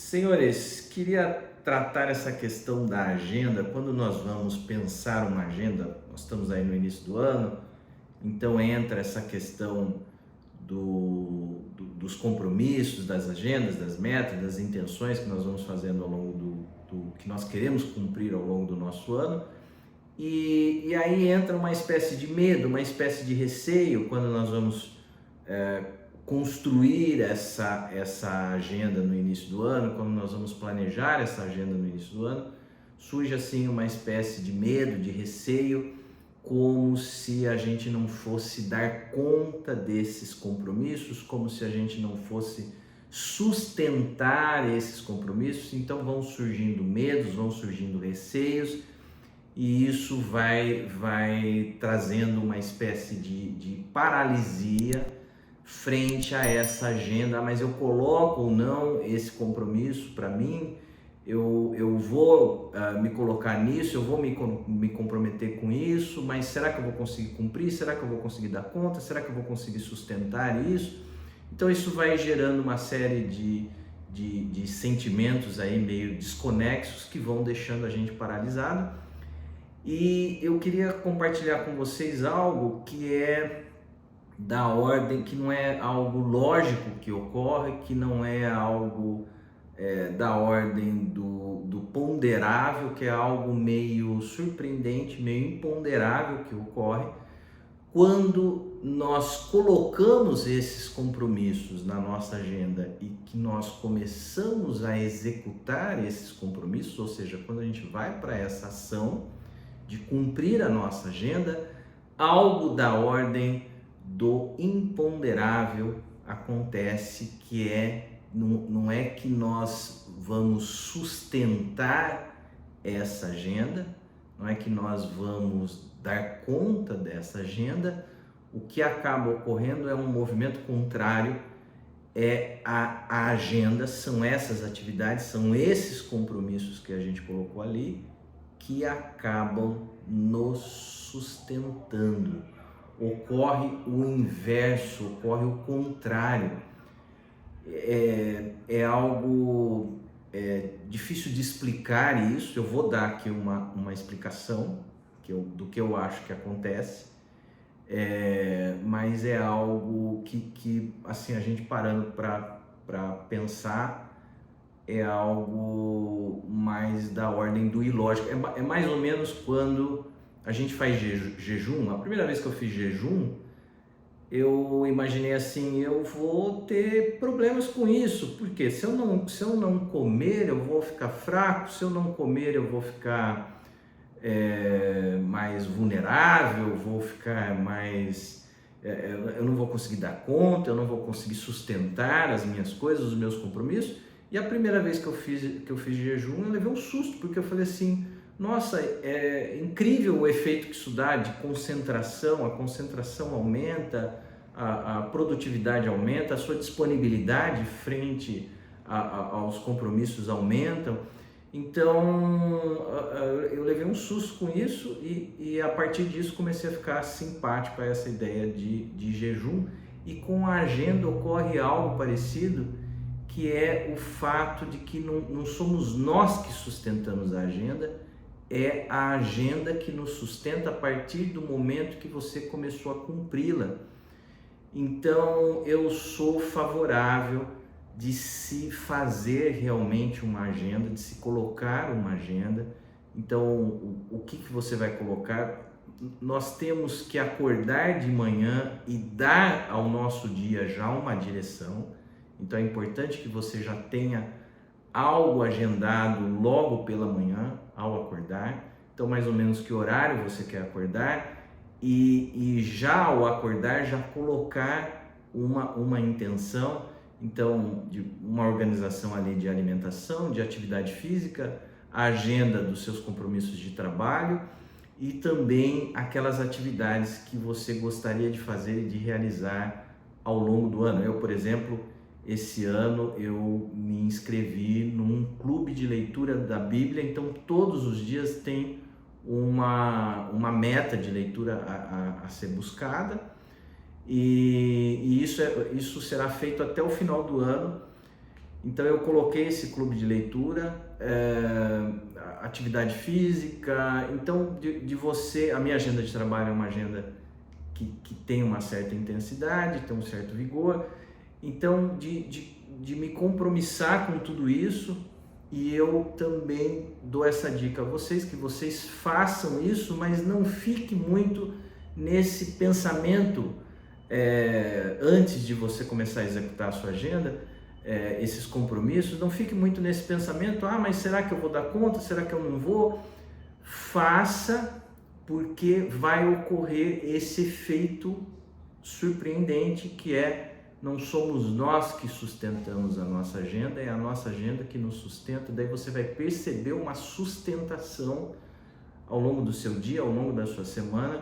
Senhores, queria tratar essa questão da agenda. Quando nós vamos pensar uma agenda, nós estamos aí no início do ano, então entra essa questão dos compromissos, das agendas, das metas, das intenções que nós vamos fazendo ao longo do que nós queremos cumprir ao longo do nosso ano. E aí entra uma espécie de medo, uma espécie de receio quando nós vamos construir essa agenda no início do ano, quando nós vamos planejar essa agenda no início do ano, surge assim uma espécie de medo, de receio, como se a gente não fosse dar conta desses compromissos, como se a gente não fosse sustentar esses compromissos. Então vão surgindo medos, vão surgindo receios, e isso vai trazendo uma espécie de paralisia frente a essa agenda. Mas eu coloco ou não esse compromisso para mim? Eu vou me colocar nisso, eu vou me comprometer com isso, mas será que eu vou conseguir cumprir? Será que eu vou conseguir dar conta? Será que eu vou conseguir sustentar isso? Então isso vai gerando uma série de sentimentos aí meio desconexos que vão deixando a gente paralisado. E eu queria compartilhar com vocês algo que é da ordem, que não é algo lógico que ocorre, que não é algo da ordem do ponderável, que é algo meio surpreendente, meio imponderável que ocorre quando nós colocamos esses compromissos na nossa agenda e que nós começamos a executar esses compromissos, ou seja, quando a gente vai para essa ação de cumprir a nossa agenda, algo da ordem do imponderável acontece, que não é que nós vamos sustentar essa agenda, não é que nós vamos dar conta dessa agenda. O que acaba ocorrendo é um movimento contrário, é a agenda, são essas atividades, são esses compromissos que a gente colocou ali que acabam nos sustentando. Ocorre o inverso, ocorre o contrário. É algo difícil de explicar isso. Eu vou dar aqui uma explicação do que eu acho que acontece, mas é algo que assim, a gente parando para pensar, é algo mais da ordem do ilógico. É mais ou menos quando a gente faz jejum. A primeira vez que eu fiz jejum, eu imaginei assim: eu vou ter problemas com isso, porque se eu não comer, eu vou ficar fraco, se eu não comer, eu vou ficar mais vulnerável, eu vou ficar mais... eu não vou conseguir dar conta, eu não vou conseguir sustentar as minhas coisas, os meus compromissos. E a primeira vez que eu fiz jejum, eu levei um susto, porque eu falei assim: nossa, é incrível o efeito que isso dá de concentração. A concentração aumenta, a produtividade aumenta, a sua disponibilidade frente aos compromissos aumentam. Então eu levei um susto com isso, e a partir disso comecei a ficar simpático a essa ideia de jejum. E com a agenda ocorre algo parecido, que é o fato de que não somos nós que sustentamos a agenda, é a agenda que nos sustenta a partir do momento que você começou a cumpri-la. Então eu sou favorável de se fazer realmente uma agenda, de se colocar uma agenda. Então o que você vai colocar? Nós temos que acordar de manhã e dar ao nosso dia já uma direção. Então é importante que você já tenha algo agendado logo pela manhã ao acordar. Então mais ou menos que horário você quer acordar, e já ao acordar já colocar uma intenção. Então, de uma organização ali de alimentação, de atividade física, a agenda dos seus compromissos de trabalho e também aquelas atividades que você gostaria de fazer e de realizar ao longo do ano. Eu, por exemplo, esse ano eu me inscrevi num clube de leitura da Bíblia, então todos os dias tem uma meta de leitura a ser buscada, e isso será feito até o final do ano. Então eu coloquei esse clube de leitura, atividade física. Então a minha agenda de trabalho é uma agenda que tem uma certa intensidade, tem um certo vigor. Então de me compromissar com tudo isso. E eu também dou essa dica a vocês, que vocês façam isso, mas não fique muito nesse pensamento antes de você começar a executar a sua agenda, esses compromissos. Não fique muito nesse pensamento, mas será que eu vou dar conta? Será que eu não vou? Faça, porque vai ocorrer esse efeito surpreendente que não somos nós que sustentamos a nossa agenda, é a nossa agenda que nos sustenta. Daí você vai perceber uma sustentação ao longo do seu dia, ao longo da sua semana,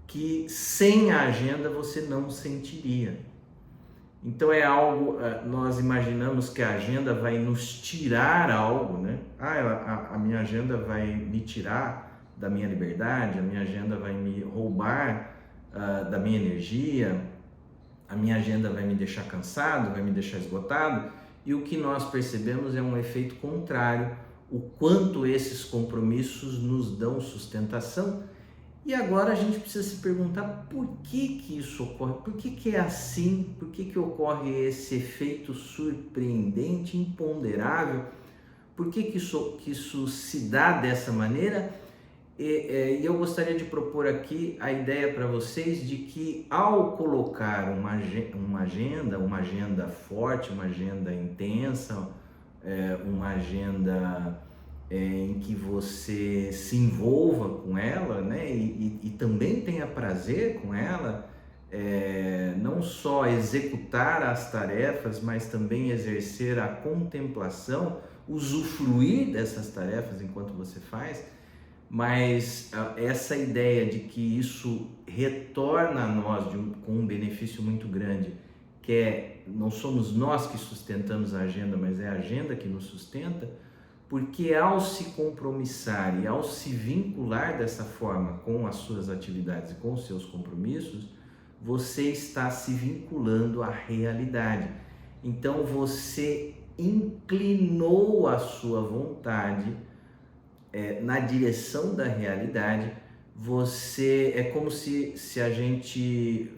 que sem a agenda você não sentiria. Então é algo, nós imaginamos que a agenda vai nos tirar algo, né? A minha agenda vai me tirar da minha liberdade, a minha agenda vai me roubar da minha energia, a minha agenda vai me deixar cansado, vai me deixar esgotado. E o que nós percebemos é um efeito contrário, o quanto esses compromissos nos dão sustentação. E agora a gente precisa se perguntar por que isso ocorre, por que é assim, por que ocorre esse efeito surpreendente, imponderável, por que isso se dá dessa maneira. E eu gostaria de propor aqui a ideia para vocês de que ao colocar uma agenda forte, uma agenda intensa, uma agenda em que você se envolva com ela, né? E também tenha prazer com ela, não só executar as tarefas, mas também exercer a contemplação, usufruir dessas tarefas enquanto você faz. Mas essa ideia de que isso retorna a nós com um benefício muito grande, que não somos nós que sustentamos a agenda, mas é a agenda que nos sustenta, porque ao se compromissar e ao se vincular dessa forma com as suas atividades e com os seus compromissos, você está se vinculando à realidade. Então você inclinou a sua vontade na direção da realidade. Você é como se a gente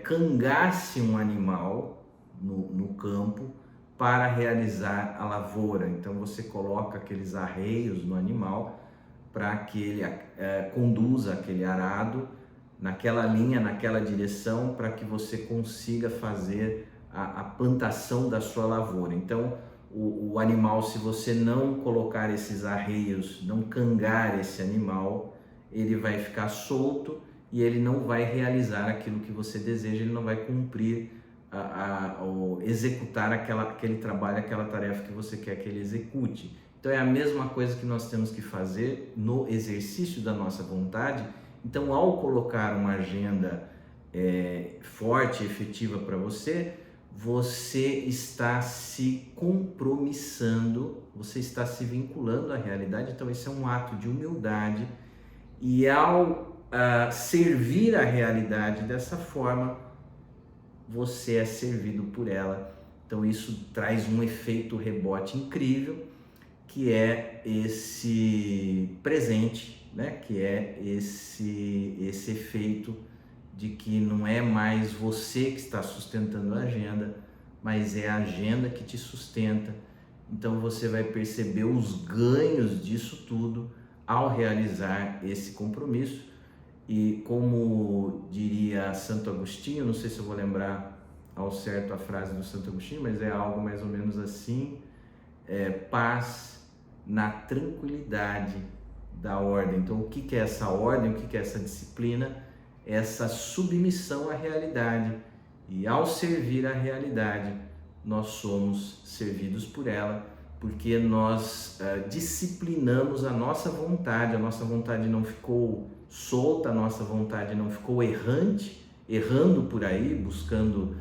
cangasse um animal no campo para realizar a lavoura. Então você coloca aqueles arreios no animal para que ele conduza aquele arado naquela linha, naquela direção, para que você consiga fazer a plantação da sua lavoura. Então o animal, se você não colocar esses arreios, não cangar esse animal, ele vai ficar solto e ele não vai realizar aquilo que você deseja, ele não vai cumprir, ou executar aquele trabalho, aquela tarefa que você quer que ele execute. Então é a mesma coisa que nós temos que fazer no exercício da nossa vontade. Então, ao colocar uma agenda forte e efetiva para você, você está se compromissando, você está se vinculando à realidade. Então esse é um ato de humildade, e ao servir a realidade dessa forma, você é servido por ela. Então isso traz um efeito rebote incrível, que é esse presente, né? Que é esse efeito de que não é mais você que está sustentando a agenda, mas é a agenda que te sustenta. Então você vai perceber os ganhos disso tudo ao realizar esse compromisso. E como diria Santo Agostinho, não sei se eu vou lembrar ao certo a frase do Santo Agostinho, mas é algo mais ou menos assim: paz na tranquilidade da ordem. Então o que é essa ordem, o que é essa disciplina? Essa submissão à realidade, e ao servir a realidade, nós somos servidos por ela, porque nós disciplinamos a nossa vontade não ficou solta, a nossa vontade não ficou errando por aí, buscando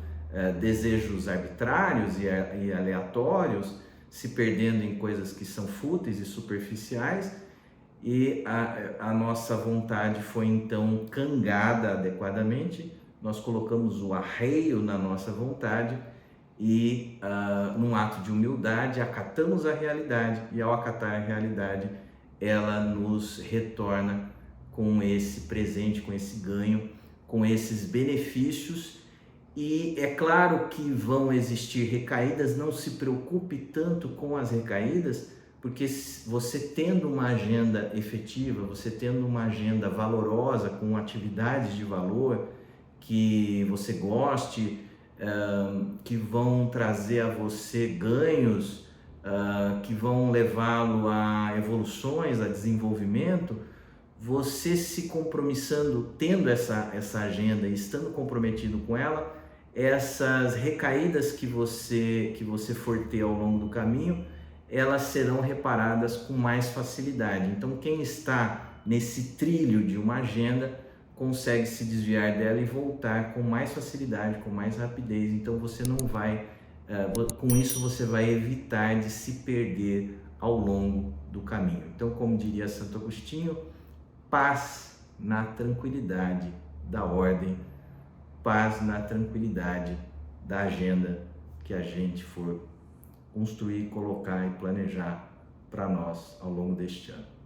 desejos arbitrários e aleatórios, se perdendo em coisas que são fúteis e superficiais. E a nossa vontade foi então cangada adequadamente, nós colocamos o arreio na nossa vontade e, num ato de humildade, acatamos a realidade, e ao acatar a realidade, ela nos retorna com esse presente, com esse ganho, com esses benefícios. E é claro que vão existir recaídas, não se preocupe tanto com as recaídas, porque você tendo uma agenda efetiva, você tendo uma agenda valorosa, com atividades de valor que você goste, que vão trazer a você ganhos, que vão levá-lo a evoluções, a desenvolvimento, você se compromissando, tendo essa agenda e estando comprometido com ela, essas recaídas que você for ter ao longo do caminho, elas serão reparadas com mais facilidade. Então, quem está nesse trilho de uma agenda consegue se desviar dela e voltar com mais facilidade, com mais rapidez. Então, você não vai, com isso você vai evitar de se perder ao longo do caminho. Então, como diria Santo Agostinho, paz na tranquilidade da ordem, paz na tranquilidade da agenda que a gente for construir, colocar e planejar para nós ao longo deste ano.